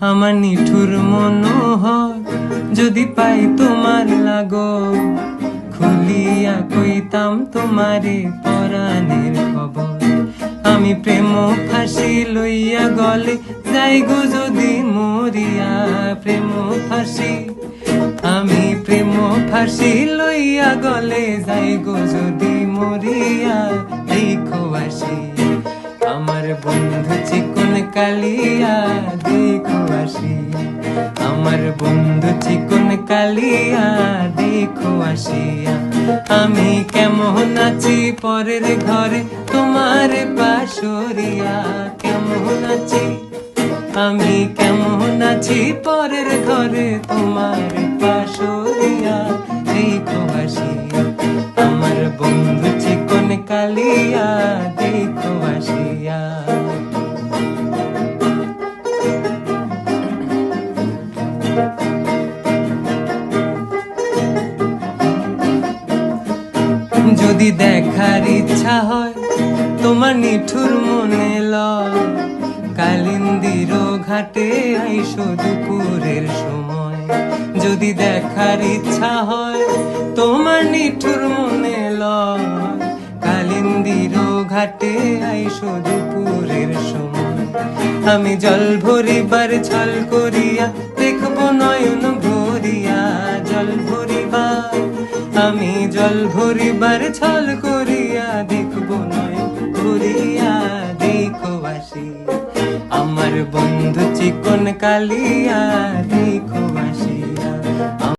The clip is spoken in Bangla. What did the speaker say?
আমার নিঠুর মনোহর যদি পাই তোমার লাগো, খুলিয়া কইতাম তোমারে পরাণের খবর। আমি প্রেম ফাঁসি লইয়া গলে যাই গো যদি মরিয়া, প্রেম ফাঁসি আমি প্রেম ফাঁসি লইয়া গলে যাই গো যদি মরিয়া। দেখো আসি আমার বন্ধু চিকন কালিয়া, দেখো আসি আমার বন্ধু চিকন কালিয়া, দেখো আসিয়া। আমি কেমন আছি পরের ঘরে তোমার পাশরিয়া, কেমন আছি আমি কেমন আছি পরের ঘরে তোমার পাশরিয়া। দেখো আসিয়া আমার বন্ধু চিকন কালিয়া, দেখো আসিয়া। যদি দেখার ইচ্ছা হয় তোমার নিঠুর মনে লয়, কালিন্দির ঘাটে আইসো দুপুরের সময়। যদি দেখার ইচ্ছা হয় তোমার নিঠুর মনে লয়, কালিন্দির ঘাটে আইসো দুপুরের সময়। আমি জল ভরিবার ছল করিয়া দেখবো নয়ন ভরিয়া, জল ভরিবার আমি জল ভরিবার ছল করিয়া দেখবো নয়ন ভরিয়া। দেখো আসি আমার বন্ধু চিকন কালিয়া, দেখো